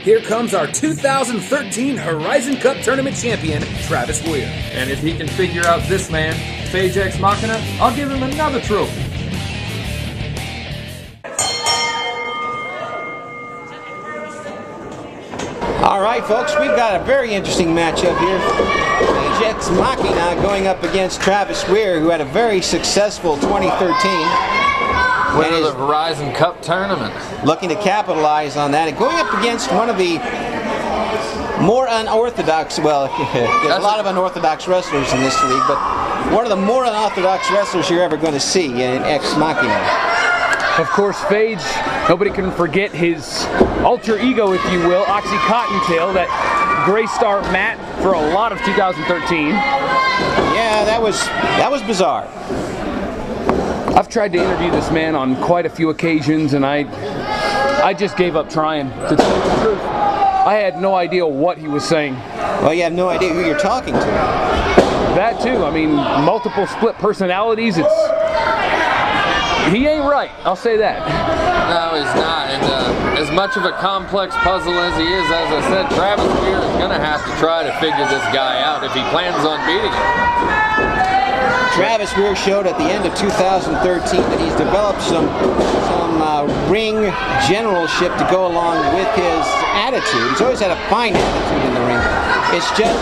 here comes our 2013 Horizon Cup Tournament champion, Travis Weir. And if he can figure out this man, Phage X Machina, I'll give him another trophy. All right, folks, we've got a very interesting matchup here. Phage X Machina going up against Travis Weir, who had a very successful 2013. Winner of the Horizon Cup tournament. Looking to capitalize on that and going up against one of the more unorthodox, well, there's a lot of unorthodox wrestlers in this league, but one of the more unorthodox wrestlers you're ever going to see in X Machina. Of course, Phage, nobody can forget his alter ego, if you will, Oxy Cottontail, that gray star mat for a lot of 2013. Yeah, that was bizarre. I've tried to interview this man on quite a few occasions, and I just gave up trying, to tell you the truth. I had no idea what he was saying. Well, you have no idea who you're talking to. That too. I mean, multiple split personalities. He ain't right, I'll say that. No, he's not. And as much of a complex puzzle as he is, as I said, Travis Weir is going to have to try to figure this guy out if he plans on beating him. Travis Weir showed at the end of 2013 that he's developed some ring generalship to go along with his attitude. He's always had a fine attitude in the ring. It's just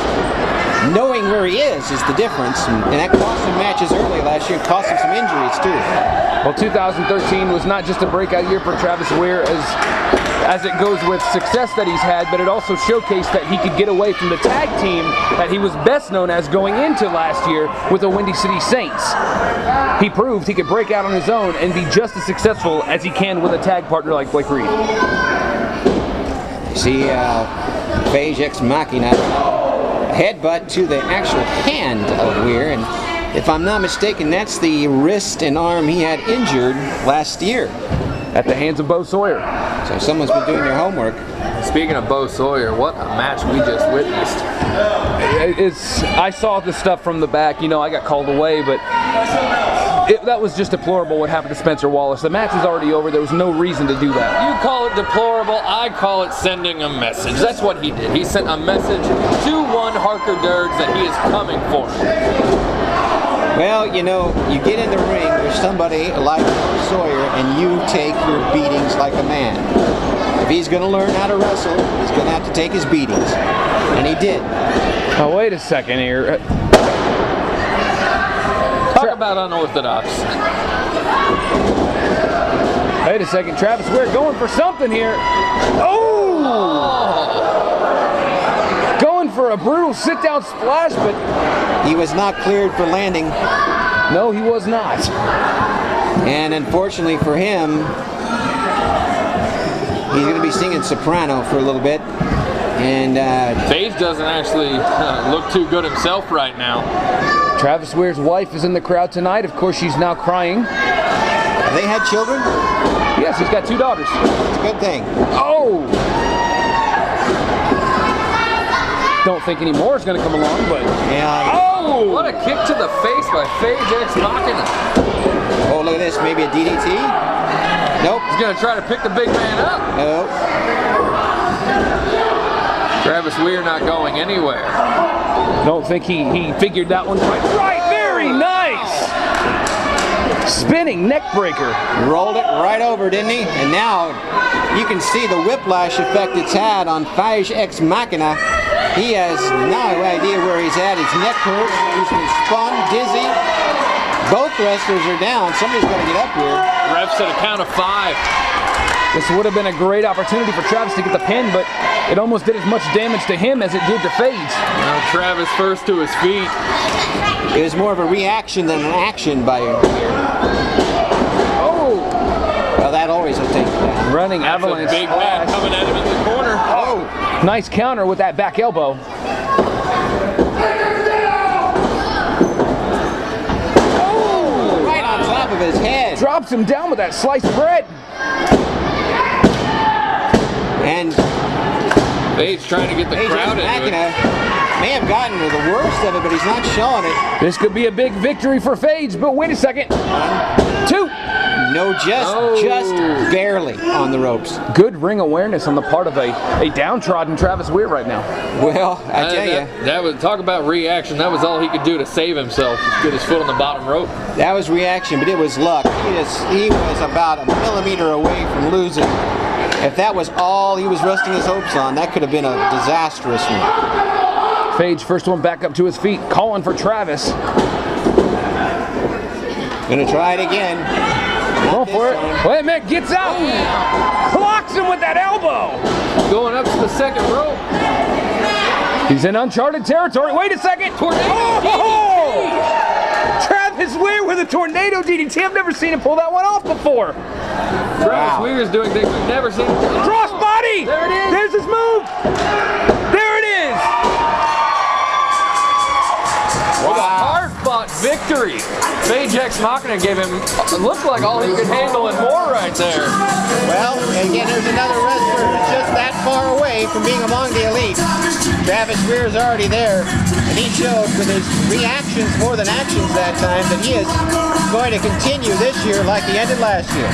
knowing where he is the difference, and that cost him matches early last year and cost him some injuries too. Well, 2013 was not just a breakout year for Travis Weir as it goes with success that he's had, but it also showcased that he could get away from the tag team that he was best known as going into last year with the Windy City Saints. He proved he could break out on his own and be just as successful as he can with a tag partner like Blake Reed. You see Phage X Machina headbutt to the actual hand of Weir, and if I'm not mistaken, that's the wrist and arm he had injured last year. At the hands of Bo Sawyer. So someone's been doing their homework. Speaking of Bo Sawyer, what a match we just witnessed. I saw the stuff from the back. You know, I got called away, but that was just deplorable what happened to Spencer Wallace. The match is already over. There was no reason to do that. You call it deplorable, I call it sending a message. That's what he did. He sent a message to one Harker Dirge that he is coming for him. Well, you know, you get in the ring with somebody like Sawyer and you take your beatings like a man. If he's going to learn how to wrestle, he's going to have to take his beatings. And he did. Oh, wait a second here. Talk about unorthodox. Wait a second. Travis Weir going for something here. Oh! Going for a brutal sit-down splash, but he was not cleared for landing. No, he was not. And unfortunately for him, he's going to be singing soprano for a little bit. And Phage doesn't actually look too good himself right now. Travis Weir's wife is in the crowd tonight. Of course, she's now crying. Have they had children? Yes, he's got 2 daughters. That's a good thing. Oh! Don't think any more is going to come along, but yeah. Oh! What a kick to the face by Phage X Machina. Oh, look at this. Maybe a DDT? Nope. He's going to try to pick the big man up. Nope. Travis Weir not going anywhere. Don't think he figured that one quite right. Very nice. Spinning neck breaker. Rolled it right over, didn't he? And now you can see the whiplash effect it's had on Phage X Machina. He has no idea where he's at. His neck hurts. He's been spun, dizzy. Both wrestlers are down. Somebody's got to get up here. Refs at a count of 5. This would have been a great opportunity for Travis to get the pin, but it almost did as much damage to him as it did to Phage. Now Travis first to his feet. It was more of a reaction than an action by Weir. Oh! Well, that always will take that. Running avalanche. Big man coming at him in the corner. Oh! Nice counter with that back elbow. Oh! Right on top of his head. Drops him down with that sliced bread. And Phage trying to get the crowd into it. May have gotten to the worst of it, but he's not showing it. This could be a big victory for Phage, but wait a second. 1, 2. No No, just barely on the ropes. Good ring awareness on the part of a downtrodden Travis Weir right now. Well, I tell you. That was, talk about reaction. That was all he could do to save himself. Just get his foot on the bottom rope. That was reaction, but it was luck. He was about a millimeter away from losing. If that was all he was resting his hopes on, that could have been a disastrous one. Phage, first one back up to his feet, calling for Travis. Gonna try it again. Go for it. Wait a minute, gets out. Clocks him with that elbow. Going up to the second rope. He's in uncharted territory. Wait a second. Travis Weir with a tornado DDT. I've never seen him pull that one off before. Travis Weir is doing things we've never seen. Crossbody. There it is. There's his move. There it is. What a hard-fought victory. Phage Machina gave him, it looked like all he could handle and more right there. Well, again, there's another wrestler that's just that far away from being among the elite. Travis Weir is already there, and he showed with his reactions more than actions that time that he is going to continue this year like he ended last year.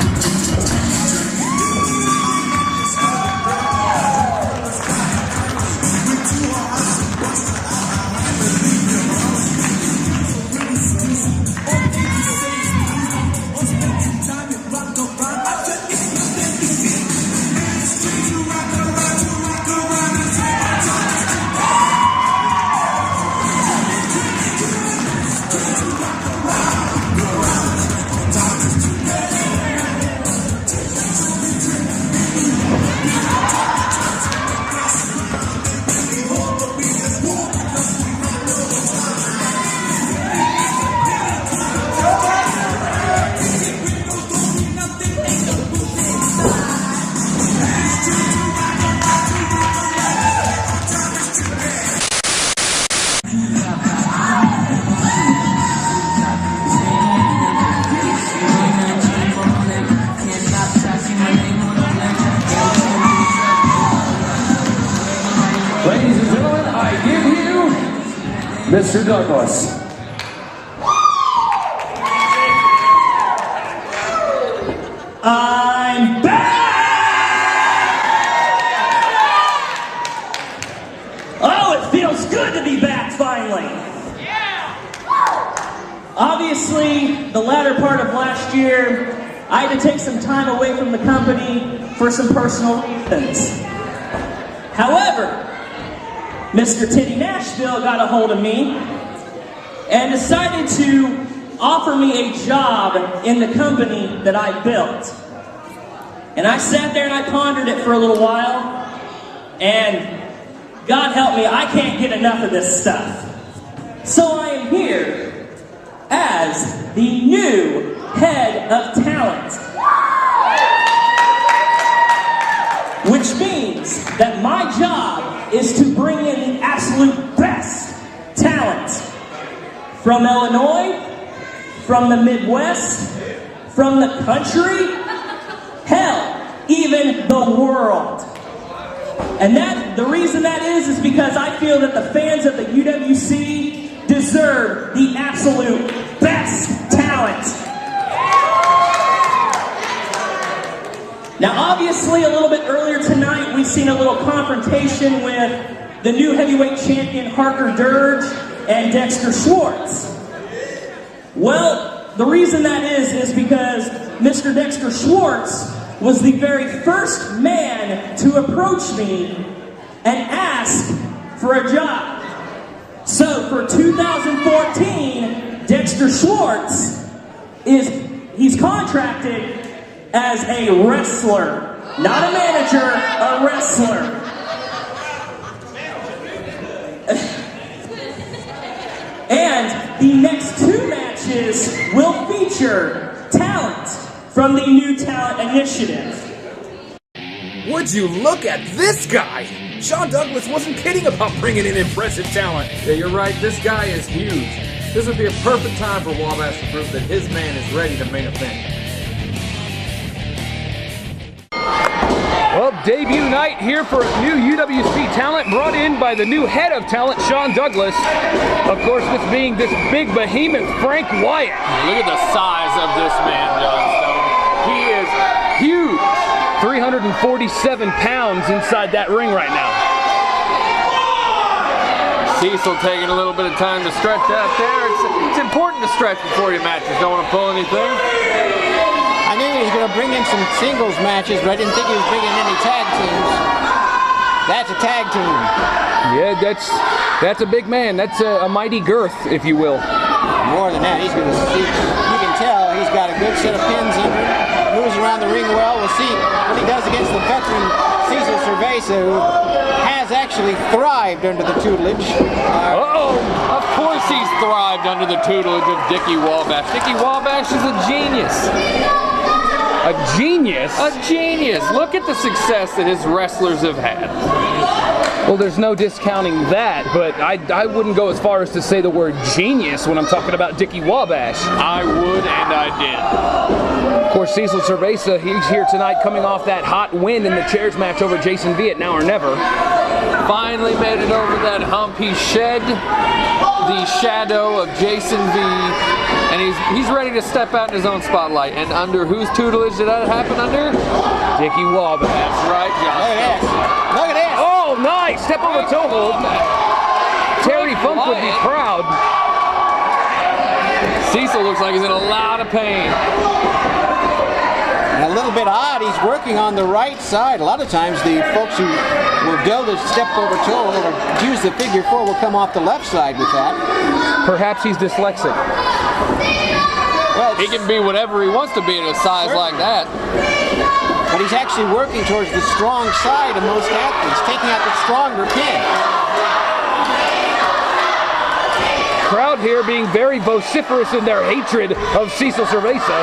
Mr. Douglaz. I'm back! Oh, it feels good to be back finally. Yeah! Obviously, the latter part of last year, I had to take some time away from the company for some personal reasons. However, Mr. Titty Nashville got a hold of me and decided to offer me a job in the company that I built. And I sat there and I pondered it for a little while, and God help me, I can't get enough of this stuff. So I am here as the new head of talent. Which means that my job is to bring in the absolute best talent from Illinois, from the Midwest, from the country, hell, even the world. And the reason that is because I feel that the fans of the UWC deserve the absolute best talent. Now, obviously, a little bit earlier tonight, we've seen a little confrontation with the new heavyweight champion, Harker Dirge, and Dexter Schwartz. Well, the reason that is because Mr. Dexter Schwartz was the very first man to approach me and ask for a job. So, for 2014, Dexter Schwartz he's contracted as a wrestler, not a manager, a wrestler. And the next 2 matches will feature talent from the New Talent Initiative. Would you look at this guy? Shawn Douglaz wasn't kidding about bringing in impressive talent. Yeah, you're right. This guy is huge. This would be a perfect time for Wabash to prove that his man is ready to main event. Well, debut night here for new UWC talent brought in by the new head of talent, Shawn Douglaz. Of course, this being this big behemoth, Frank Wyatt. Look at the size of this man, John Stone. 147 pounds inside that ring right now. Cecil taking a little bit of time to stretch out there. It's important to stretch before your matches. Don't want to pull anything. I knew he was going to bring in some singles matches, but I didn't think he was bringing in any tag teams. That's a tag team. Yeah, that's a big man. That's a mighty girth, if you will. More than that, he's going to see. You can tell he's got a good set of pins under him. Moves around the ring well. We'll see what he does against the veteran Cecil Cerveza, who has actually thrived under the tutelage. Of course he's thrived under the tutelage of Dickie Wabash. Dickie Wabash is a genius. A genius? A genius. Look at the success that his wrestlers have had. Well, there's no discounting that, but I wouldn't go as far as to say the word genius when I'm talking about Dickie Wabash. I would, and I did. Of course, Cecil Cerveza, he's here tonight coming off that hot win in the chairs match over Jason V at Now or Never. Finally made it over that hump. He shed the shadow of Jason V, and he's ready to step out in his own spotlight. And under whose tutelage did that happen under? Dickie Wabash. That's right, John. Look at this. Look at this. Oh, nice! Step over toe hold. Terry Funk would be proud. Cecil looks like he's in a lot of pain. And a little bit odd, he's working on the right side. A lot of times the folks who will go to step over toe hold or use the figure four will come off the left side with that. Perhaps he's dyslexic. Well, He can be whatever he wants to be at a size like that. but he's actually working towards the strong side of most athletes, taking out the stronger pin. Crowd here being very vociferous in their hatred of Cecil Cerveza.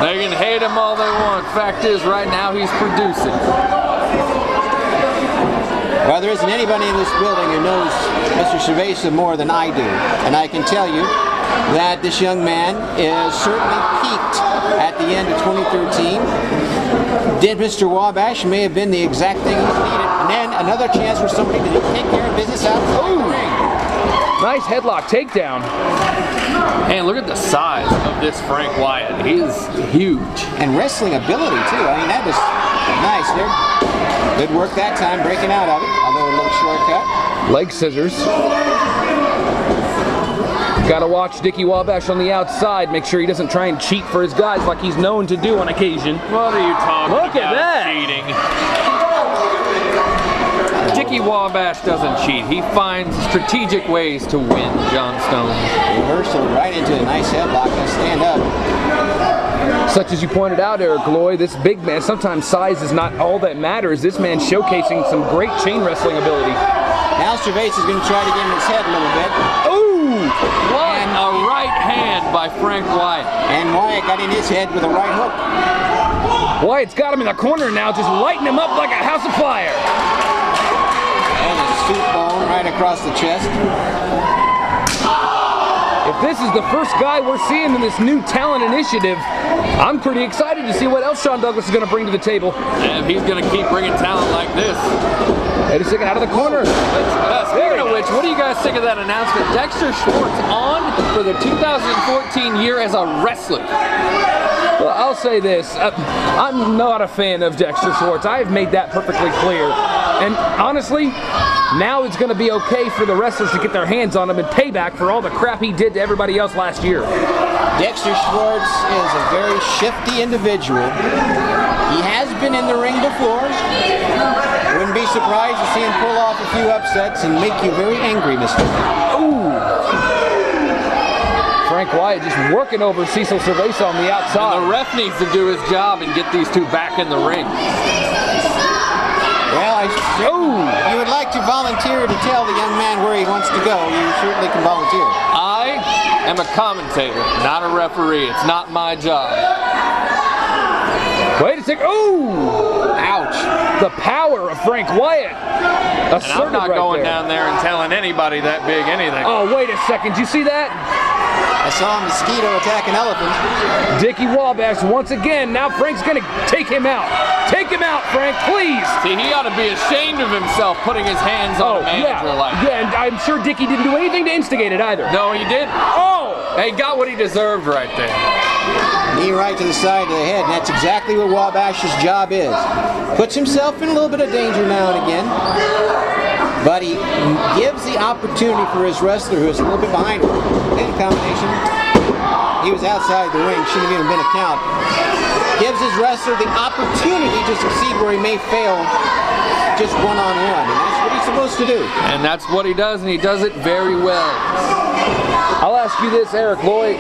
They can hate him all they want. Fact is, right now he's producing. Well, there isn't anybody in this building who knows Mr. Cerveza more than I do. And I can tell you that this young man is certainly peaked at the end of 2013. Did Mr. Wabash may have been the exact thing he needed. And then another chance for somebody to take care of business outside the ring. Nice headlock takedown. And look at the size of this Frank Wyatt. He is huge. And wrestling ability, too. I mean, that was nice there. Good work that time, breaking out of it, although a little shortcut. Leg scissors. Gotta watch Dickie Wabash on the outside. Make sure he doesn't try and cheat for his guys like he's known to do on occasion. What are you talking about? Look at that. Cheating. Dickie Wabash doesn't cheat. He finds strategic ways to win, John Stone. Reversal right into a nice headlock. Now stand up. Such as you pointed out, Eric Loy, this big man, sometimes size is not all that matters. This man showcasing some great chain wrestling ability. Now Cerveza is going to try to give him his head a little bit. Ooh! What a right hand by Frank Wyatt. And Wyatt got in his head with a right hook. Wyatt's got him in the corner now, just lighting him up like a house of fire. And a soup bone right across the chest. If this is the first guy we're seeing in this new talent initiative, I'm pretty excited to see what else Shawn Douglaz is going to bring to the table. And he's going to keep bringing talent like this. Wait a second, out of the corner. Speaking of which, what do you guys think of that announcement? Dexter Schwartz on for the 2014 year as a wrestler. Well, I'll say this. I'm not a fan of Dexter Schwartz. I have made that perfectly clear. And honestly, now it's going to be okay for the wrestlers to get their hands on him and payback for all the crap he did to everybody else last year. Dexter Schwartz is a very shifty individual. He has been in the ring before. Wouldn't be surprised to see him pull off a few upsets and make you very angry, Mr. Ooh! Frank Wyatt just working over Cecil Cerveza on the outside. And the ref needs to do his job and get these two back in the ring. Well, if you would like to volunteer to tell the young man where he wants to go, you certainly can volunteer. I am a commentator, not a referee. It's not my job. Wait a second. Ooh! Ouch. The power of Frank Wyatt. And I'm not going down there and telling anybody that big anything. Oh, wait a second. Did you see that? I saw a mosquito attack an elephant. Dickie Wabash once again. Now Frank's going to take him out. Take him out, Frank, please. See, he ought to be ashamed of himself putting his hands on a manager like that. Yeah, and I'm sure Dickie didn't do anything to instigate it either. No, he didn't. Oh! He got what he deserved right there. Knee right to the side of the head, and that's exactly what Wabash's job is. Puts himself in a little bit of danger now and again, but he gives the opportunity for his wrestler, who is a little bit behind him. In combination, he was outside the ring, shouldn't have even been a count. Gives his wrestler the opportunity to succeed where he may fail just one-on-one, and that's what he's supposed to do. And that's what he does, and he does it very well. I'll ask you this, Eric Lloyd.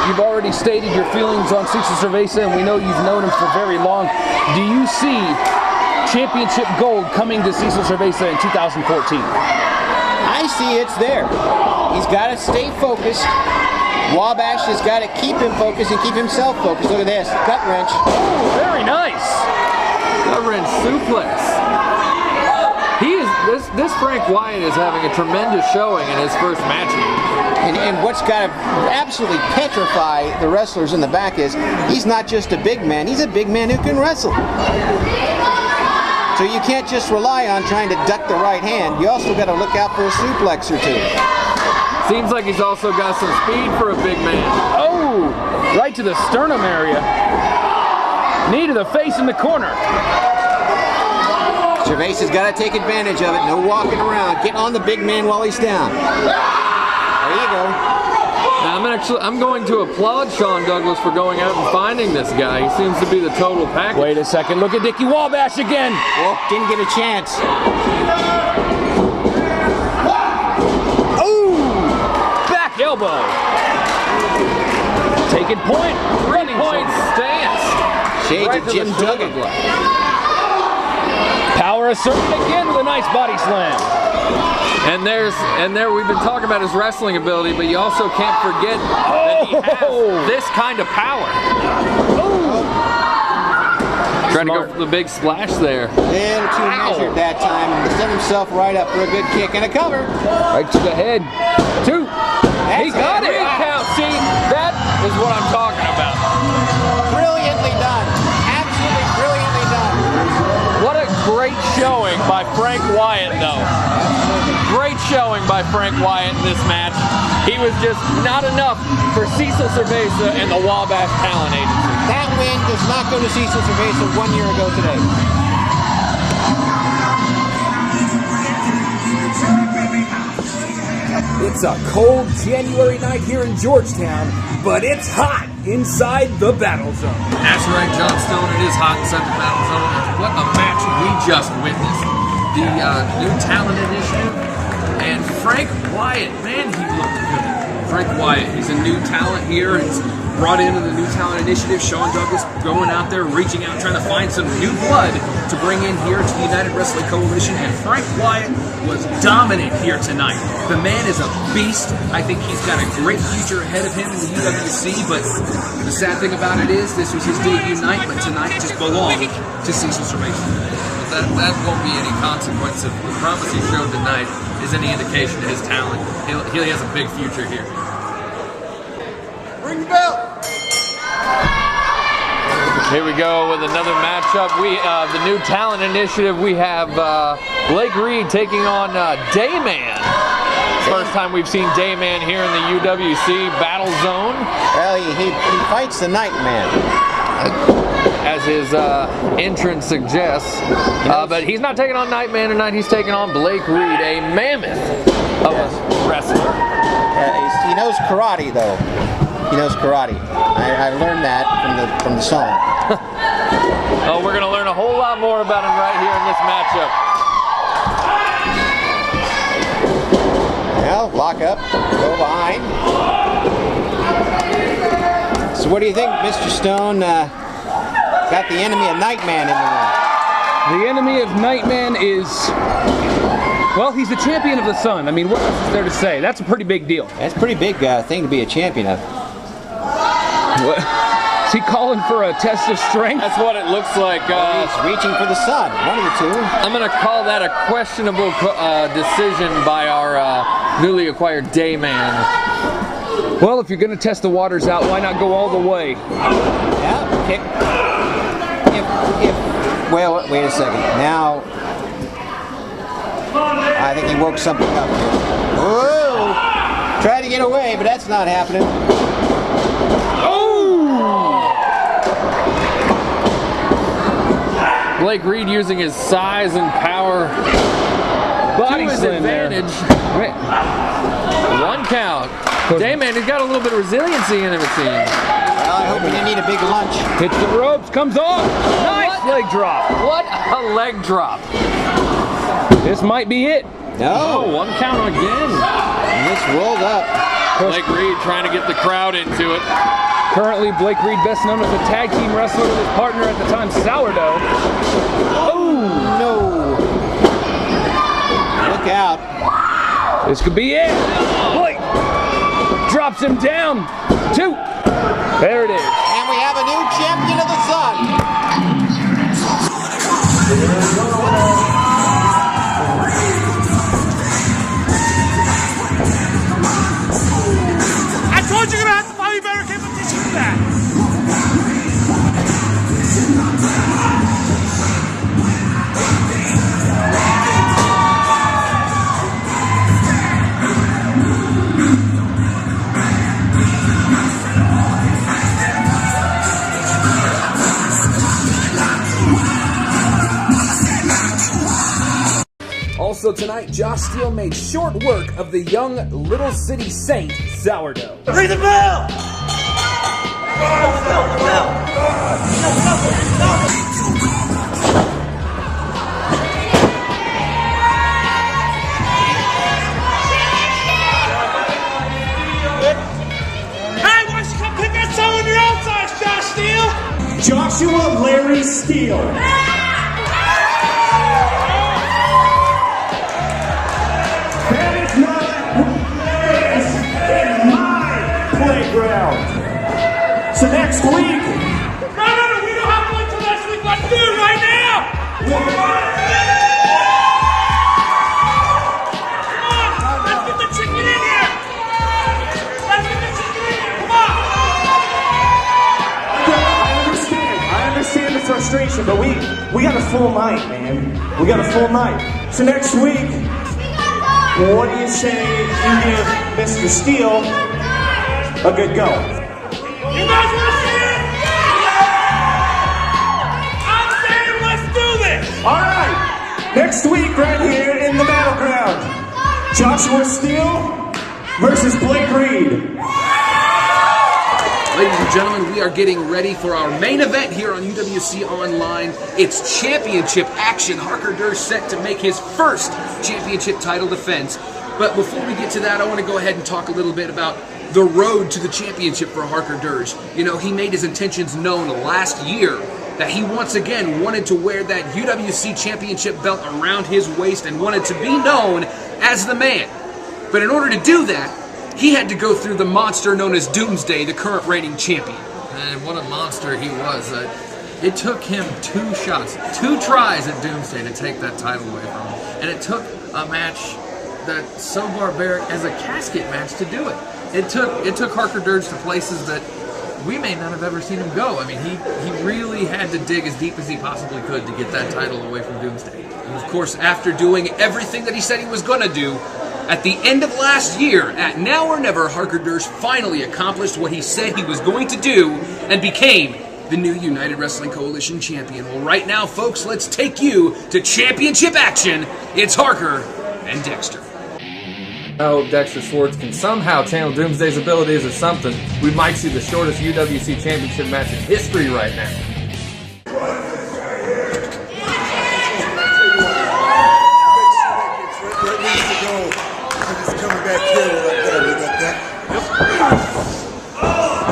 You've already stated your feelings on Cecil Cerveza, and we know you've known him for very long. Do you see championship gold coming to Cecil Cerveza in 2014? I see it's there. He's got to stay focused. Wabash has got to keep him focused and keep himself focused. Look at this, gut wrench. Oh, very nice. Gut wrench suplex. This Frank Wyatt is having a tremendous showing in his first match. And what's got to absolutely petrify the wrestlers in the back is he's not just a big man, he's a big man who can wrestle. So you can't just rely on trying to duck the right hand. You also got to look out for a suplex or two. Seems like he's also got some speed for a big man. Oh, right to the sternum area. Knee to the face in the corner. Cerveza's got to take advantage of it. No walking around. Get on the big man while he's down. There you go. Now I'm going to applaud Shawn Douglaz for going out and finding this guy. He seems to be the total package. Wait a second. Look at Dickie Wabash again. Well, didn't get a chance. Back elbow. Taking point. 3-point stance. Shades Right of to Jim the Duggan. shoulder blade. Power asserted again with a nice body slam. And there we've been talking about his wrestling ability, but you also can't forget that he has this kind of power. Trying to go for the big splash there. Little too measured that time, and set himself right up for a good kick and a cover. Right to the head. 2. He got it. Count. See, that is what I'm talking about. Brilliantly done. Absolutely brilliantly done. What a great showing by Frank Wyatt, though. Great showing by Frank Wyatt in this match. He was just not enough for Cecil Cerveza and the Wabash Talent Agency. That win does not go to Cecil Cerveza 1 year ago today. It's a cold January night here in Georgetown, but it's hot inside the Battle Zone. That's right, John Stone. It is hot inside the Battle Zone. What a match we just witnessed. The new talent initiative and Frank Wyatt. Man, he looked good. Frank Wyatt, he's a new talent here. He's brought into the new talent initiative. Shawn Douglaz going out there, reaching out, trying to find some new blood to bring in here to the United Wrestling Coalition. And Frank Wyatt was dominant here tonight. The man is a beast. I think he's got a great future ahead of him in the UWC, but the sad thing about it is this was his debut night, but tonight just belonged to Cecil Cerveza. That won't be any consequence if the promise he showed tonight is any indication of his talent. He has a big future here. Ring the bell. Here we go with another matchup. The new talent initiative. We have Blake Reed taking on Dayman. First time we've seen Dayman here in the UWC Battle Zone. Well, he fights the Nightman. As his entrance suggests. But he's not taking on Nightman tonight. He's taking on Blake Reed, a mammoth of a wrestler. He knows karate, though. He knows karate. I learned that from the song. Oh, we're going to learn a whole lot more about him right here in this matchup. Well, lock up, go behind. So what do you think, Mr. Stone? Got the enemy of Nightman in the ring. The enemy of Nightman is, well, he's the champion of the Sun. I mean, what else is there to say? That's a pretty big deal. That's a pretty big thing to be a champion of. What? Is he calling for a test of strength? That's what it looks like. He's reaching for the sun, one of the two. I'm going to call that a questionable decision by our newly acquired Dayman. Well, if you're going to test the waters out, why not go all the way? Yeah, kick. Well, wait a second. Now, I think he woke something up. Whoa! Tried to get away, but that's not happening. Oh! Blake Reed using his size and power Body to his slam there. advantage. One count. Dayman, he's got a little bit of resiliency in him, it seems. Well, I hope he didn't need a big lunch. Hits the ropes, comes off. Nice leg drop. What a leg drop. This might be it. Oh, No. one count again. And this rolled up. Blake Reed trying to get the crowd into it. Currently, Blake Reed, best known as a tag team wrestler with his partner at the time, Sourdough. Oh! No. Look out. This could be it. Blake drops him down. 2. There it is. And we have a new champion of the sun. I told you you're gonna have to find better competition for that. Also tonight, Josh Steele made short work of the young Little City Saint, Sourdough. Ring the bell! Hey, why don't you come pick up someone your own size, Josh Steele? Joshua Larry Steele. That is not what is in my playground. So next week. No, we don't have to wait till next week. Let's do it right now. Come on, let's get the chicken in here. Let's get the chicken in here. Come on. I understand the frustration, but we got a full night, man. We got a full night. So next week. What do you say you give Mr. Steele a good go? You guys want to see it? I'm saying let's do this! Alright! Next week right here in the battleground, Joshua Steele versus Blake Reed. Ladies and gentlemen, we are getting ready for our main event here on UWC Online. It's championship action. Harker Dirge set to make his first championship title defense. But before we get to that, I want to go ahead and talk a little bit about the road to the championship for Harker Dirge. You know, he made his intentions known last year that he once again wanted to wear that UWC championship belt around his waist and wanted to be known as the man. But in order to do that, he had to go through the monster known as Doomsday, the current reigning champion. And what a monster he was. It took him 2 shots, 2 tries at Doomsday to take that title away from him. And it took a match that's so barbaric as a casket match to do it. It took Harker Dirge to places that we may not have ever seen him go. I mean, he really had to dig as deep as he possibly could to get that title away from Doomsday. And of course, after doing everything that he said he was going to do, at the end of last year, at Now or Never, Harker Dirge finally accomplished what he said he was going to do and became the new United Wrestling Coalition champion. Well, right now, folks, let's take you to championship action. It's Harker and Dexter. I hope Dexter Schwartz can somehow channel Doomsday's abilities or something. We might see the shortest UWC championship match in history right now.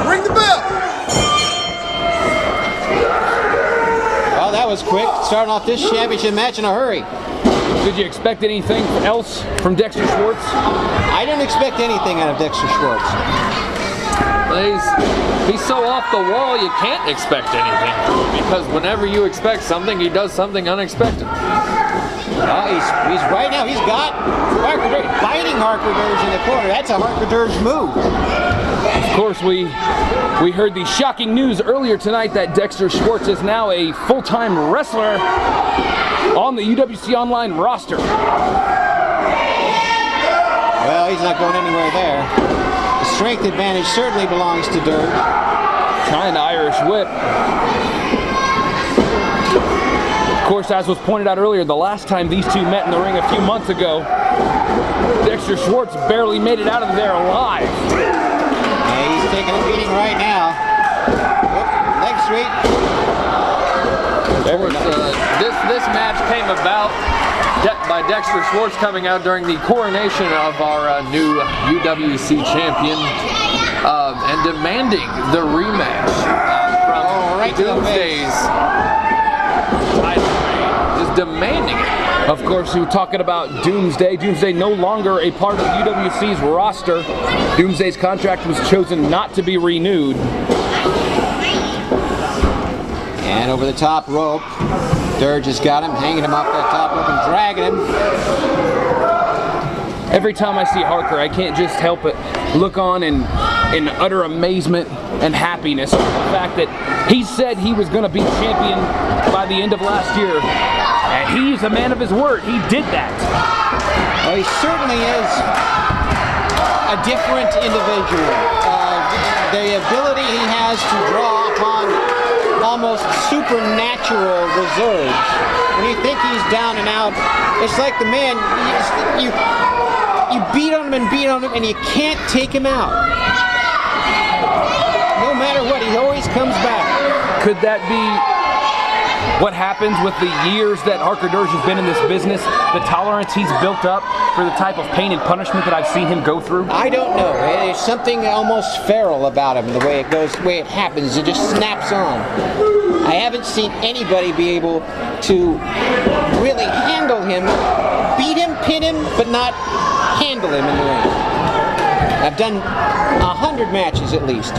Ring the bell! Well, that was quick. Starting off this championship match in a hurry. Did you expect anything else from Dexter Schwartz? I didn't expect anything out of Dexter Schwartz. He's so off the wall you can't expect anything from him, because whenever you expect something, he does something unexpected. Well, he's right now. He's got Harker Dirge biting Harker Dirge in the corner. That's a Harker Dirge move. Of course, we heard the shocking news earlier tonight that Dexter Schwartz is now a full-time wrestler on the UWC Online roster. Well, he's not going anywhere there. The strength advantage certainly belongs to Dirge. Trying to Irish whip. course, as was pointed out earlier, the last time these two met in the ring a few months ago, Dexter Schwartz barely made it out of there alive. Yeah, he's taking a beating right now. Whoop, leg sweep. Of course, this match came about by Dexter Schwartz coming out during the coronation of our new UWC champion and demanding the rematch from Doomsday's title reign. Just demanding it. Of course, we were talking about Doomsday. Doomsday no longer a part of UWC's roster. Doomsday's contract was chosen not to be renewed. And over the top rope, Dirge has got him, hanging him off that top rope and dragging him. Every time I see Harker, I can't just help but look on in utter amazement and happipiness over the fact that he said he was going to be champion by the end of last year. And he's a man of his word. He did that. Well, he certainly is a different individual. The ability he has to draw upon almost supernatural reserves. When you think he's down and out, it's like the man, you beat on him and you can't take him out. No matter what, he always comes back. Could that be what happens with the years that Harker Dirge has been in this business? The tolerance he's built up for the type of pain and punishment that I've seen him go through? I don't know. There's something almost feral about him, the way it goes, the way it happens. It just snaps on. I haven't seen anybody be able to really handle him, beat him, pin him, but not handle him in the ring. I've done 100 matches at least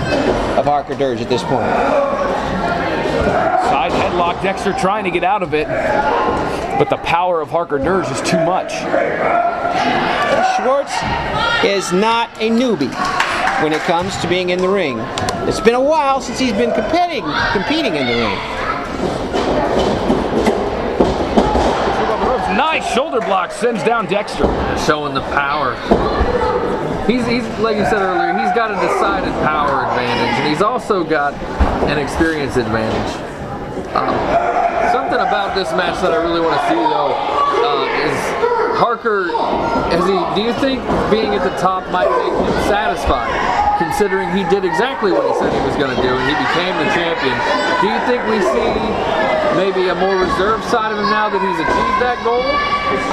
of Harker Dirge at this point. Side headlock, Dexter trying to get out of it, but the power of Harker Dirge is too much. Schwartz is not a newbie when it comes to being in the ring. It's been a while since he's been competing in the ring. Nice shoulder block, sends down Dexter. Showing the power. He's like you said earlier, he's got a decided power advantage, and he's also got an experience advantage. Something about this match that I really want to see, though, is Harker. Do you think being at the top might make him satisfied, considering he did exactly what he said he was going to do, and he became the champion? Do you think we see maybe a more reserved side of him now that he's achieved that goal?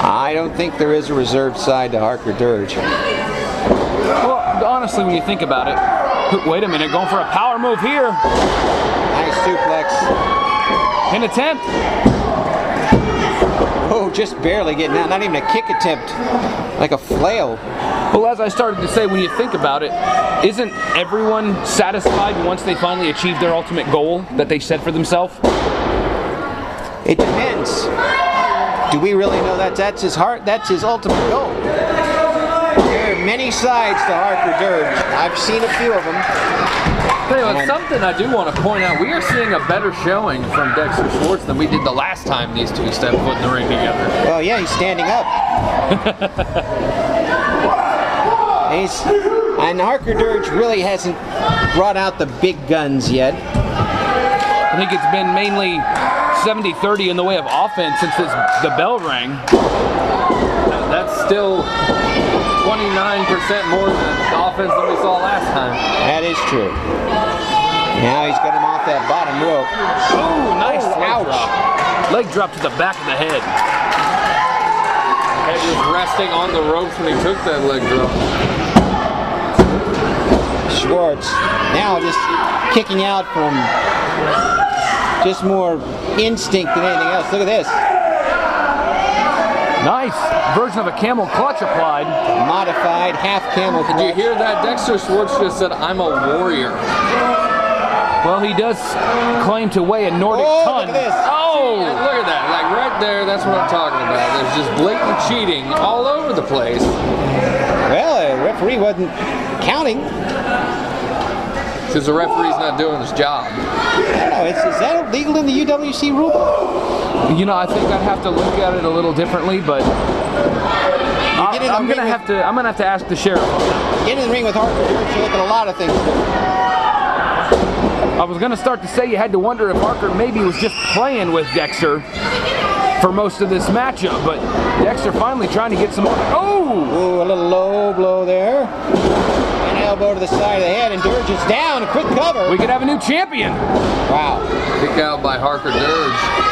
I don't think there is a reserved side to Harker Dirge. Well, honestly, when you think about it, wait a minute, going for a power move here. Nice suplex. An attempt. Oh, just barely getting out. Not even a kick attempt. Like a flail. Well, as I started to say, when you think about it, isn't everyone satisfied once they finally achieve their ultimate goal that they set for themselves? It depends. Do we really know that's his heart? That's his ultimate goal. There are many sides to Harker Dirge. I've seen a few of them. Tell you what, something I do want to point out, we are seeing a better showing from Dexter Schwartz than we did the last time these two stepped foot in the ring together. Well, yeah, he's standing up. And Harker Dirge really hasn't brought out the big guns yet. I think it's been mainly 70-30 in the way of offense since the bell rang. That's still 29% more than offense than we saw last time. That is true. Now he's got him off that bottom rope. Oh, nice ouch. Leg drop to the back of the head. Head was resting on the ropes when he took that leg drop. Schwartz now just kicking out from just more instinct than anything else. Look at this. Nice version of a camel clutch applied. Modified half camel clutch. Did you hear that? Dexter Schwartz just said, "I'm a warrior." Well, he does claim to weigh a Nordic ton. Look at this. Oh, look at that. Like right there, that's what I'm talking about. There's just blatant cheating all over the place. Well, the referee wasn't counting. Because the referee's not doing his job. No, is that illegal in the UWC rule? You know, I think I'd have to look at it a little differently, but I'm gonna have to ask the sheriff. Get in the ring with Harker Dirge, you look at a lot of things. I was gonna start to say you had to wonder if Harker maybe was just playing with Dexter, for most of this matchup, but Dexter finally trying to get some more. Ooh, a little low blow there. An elbow to the side of the head, and Dirge is down. A quick cover. We could have a new champion. Wow. Kick out by Harker Dirge.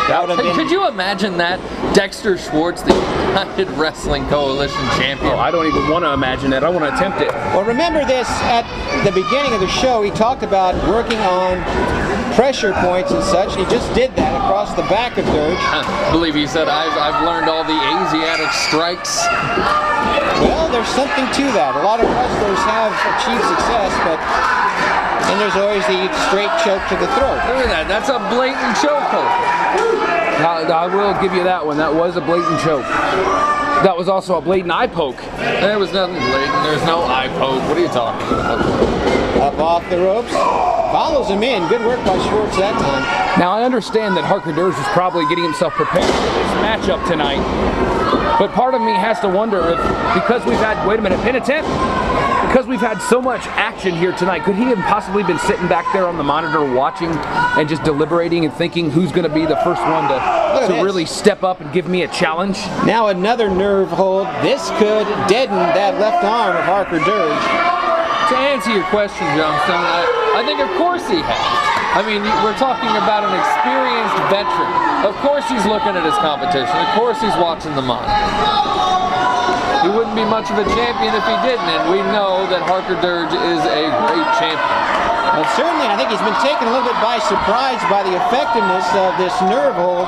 That would have been... Could you imagine that? Dexter Schwartz, the United Wrestling Coalition champion. Oh, I don't even want to imagine that. I want to attempt it. Well, remember this, at the beginning of the show, he talked about working on pressure points and such. He just did that across the back of Dirge. I believe he said, I've learned all the Asiatic strikes. Well, there's something to that. A lot of wrestlers have achieved success, but then there's always the straight choke to the throat. Look at that. That's a blatant chokehold. I will give you that one. That was a blatant choke. That was also a blatant eye poke. There was nothing blatant. There's no eye poke. What are you talking about? Up off the ropes. Follows him in. Good work by Schwartz that time. Now, I understand that Harker Dirge was probably getting himself prepared for this matchup tonight. But part of me has to wonder if, because we've had, wait a minute, pin attempt? Because we've had so much action here tonight, could he have possibly been sitting back there on the monitor watching and just deliberating and thinking who's going to be the first one to really step up and give me a challenge? Now another nerve hold. This could deaden that left arm of Harker Dirge. To answer your question, Johnstone, I think of course he has. I mean, we're talking about an experienced veteran. Of course he's looking at his competition. Of course he's watching the monitor. He wouldn't be much of a champion if he didn't, and we know that Harker Dirge is a great champion. Well, certainly, I think he's been taken a little bit by surprise by the effectiveness of this nerve hold.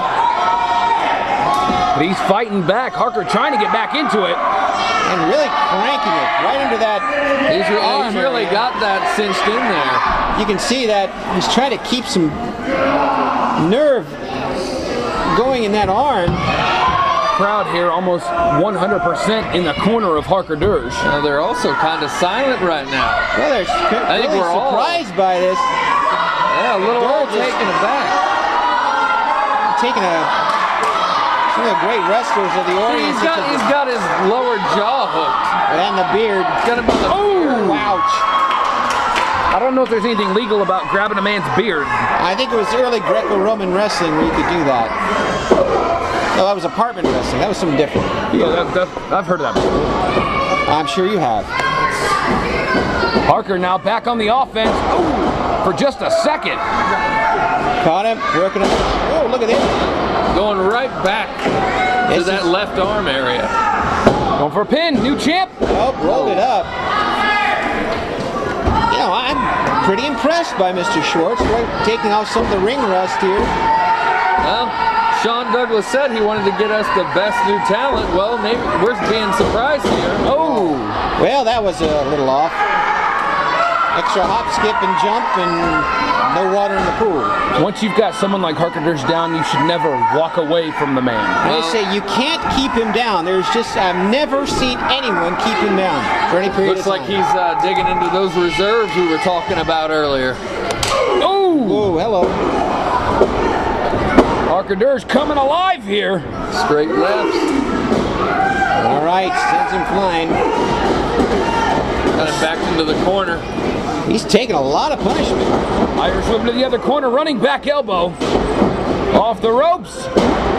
But he's fighting back. Harker trying to get back into it. And really cranking it right into that He's really got that cinched in there. You can see that he's trying to keep some nerve going in that arm. Crowd here almost 100% in the corner of Harker Dirge. They're also kind of silent right now. Well, they're really surprised by this. Yeah, a little all taken aback. Taking some of the great wrestlers of the Orient. He's got his lower jaw hooked. And the beard. Got him by the beard. Ouch. I don't know if there's anything legal about grabbing a man's beard. I think it was early Greco-Roman wrestling where you could do that. No, that was apartment wrestling. That was something different. Yeah, I've heard of that before. I'm sure you have. Harker now back on the offense. Oh, for just a second. Caught him, working him. Oh, look at this. Going right back to that left arm area. Going for a pin, new champ. Oh, rolled it up. You know, I'm pretty impressed by Mr. Schwartz, right? Taking off some of the ring rust here. Well, Shawn Douglaz said he wanted to get us the best new talent. Well, maybe we're being surprised here. Oh! Well, that was a little off. Extra hop, skip, and jump, and no water in the pool. Once you've got someone like Harker Dirge down, you should never walk away from the man. I say you can't keep him down. I've never seen anyone keep him down for any period of time. Looks like he's digging into those reserves we were talking about earlier. Oh! Whoa, hello. Harker Dirge coming alive here. Straight left. All right, sends him flying. Got him back into the corner. He's taking a lot of punishment. Irish whip to the other corner, running back elbow. Off the ropes.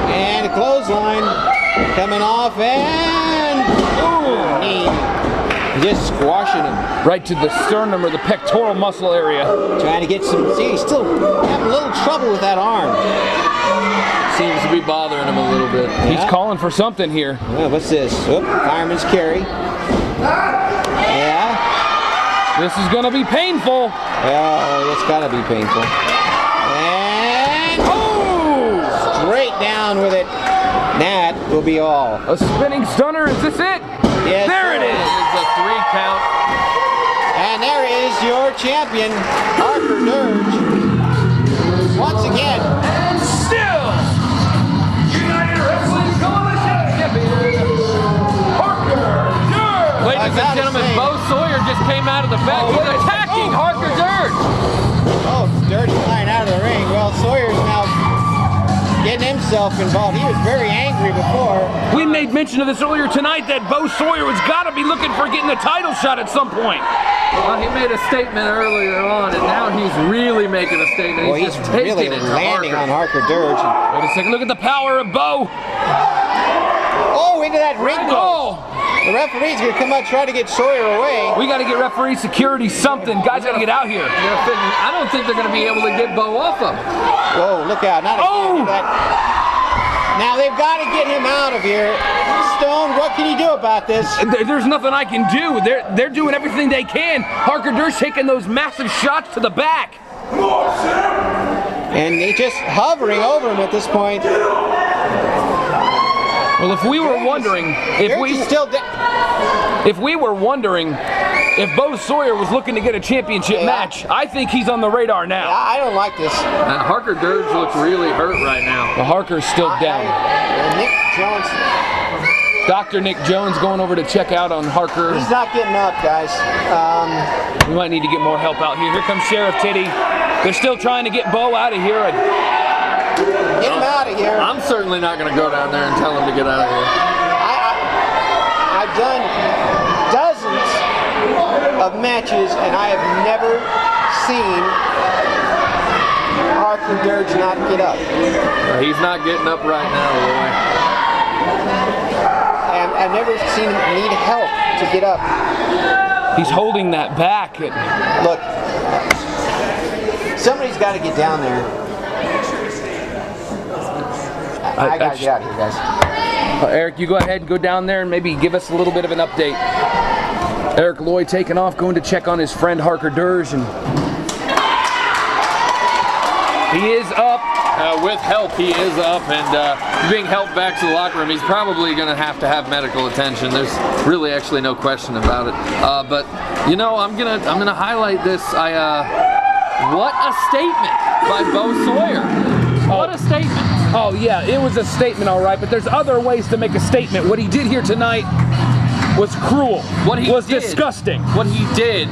And a clothesline coming off, and ooh, knee. Just squashing him. Right to the sternum or the pectoral muscle area. Trying to get some, see, he's still having a little trouble with that arm. Seems to be bothering him a little bit. He's calling for something here. Well, what's this? Oop, fireman's carry. Yeah. This is going to be painful. Well, it's got to be painful. And oh! Straight down with it. That will be all. A spinning stunner. Is this it? Yes. There it is. It's a 3 count. And there is your champion, Harker Dirge. Once again. And still, United Wrestling Coalition champion, Harker Dirge. Ladies and gentlemen, Bo Sawyer just came out of the back. He's attacking Harker Dirge. Oh, Dirge flying out of the ring. Well, Sawyer's now getting himself involved. He was very angry before. We made mention of this earlier tonight that Bo Sawyer has got to be looking for getting a title shot at some point. Well, he made a statement earlier on, and now he's really making a statement. Well, he's he's just taking really it to landing Harker. on Harker Dirge. Wait a second, look at the power of Bo. Oh, into that ring post. Oh, The referee's going to come out and try to get Sawyer away. we got to get referee security something. Guys got to get out here. I don't think they're going to be able to get Bo off him. Whoa, look out. Not Oh! again. Now they've got to get him out of here. Stone, what can you do about this? There's nothing I can do. They're doing everything they can. Harker Dirge taking those massive shots to the back. And he's just hovering over him at this point. Well, if we were wondering if we were wondering if Bo Sawyer was looking to get a championship match, I think he's on the radar now. I don't like this. Harker Dirge looks really hurt right now. The Harker's still down. Nick Jones, Dr. Nick Jones going over to check out on Harker. he's not getting up, guys. We might need to get more help out here. Here comes Sheriff Titty. They're still trying to get Bo out of here. Get him out of here. I'm certainly not going to go down there and tell him to get out of here. I've done dozens of matches, and I have never seen Harker Dirge not get up. He's not getting up right now, Roy. And I've never seen him need help to get up. He's holding that back. Look, somebody's got to get down there. I got to get out of here, guys. Eric, you go ahead and go down there and maybe give us a little bit of an update. Eric Lloyd taking off, going to check on his friend Harker Dirge, and he is up. With help, he is up and being helped back to the locker room. He's probably going to have medical attention. There's really actually no question about it. But you know, I'm gonna highlight this. What a statement by Bo Sawyer. What a statement. Oh yeah, it was a statement, all right, but there's other ways to make a statement. What he did here tonight was cruel. What he was disgusting. What he did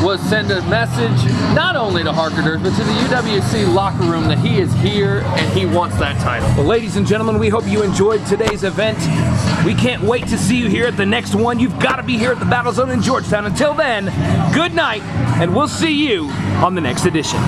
was send a message not only to Harker Dirge, but to the UWC locker room that he is here and he wants that title. Well, ladies and gentlemen, we hope you enjoyed today's event. We can't wait to see you here at the next one. You've got to be here at the Battle Zone in Georgetown. Until then, good night, and we'll see you on the next edition.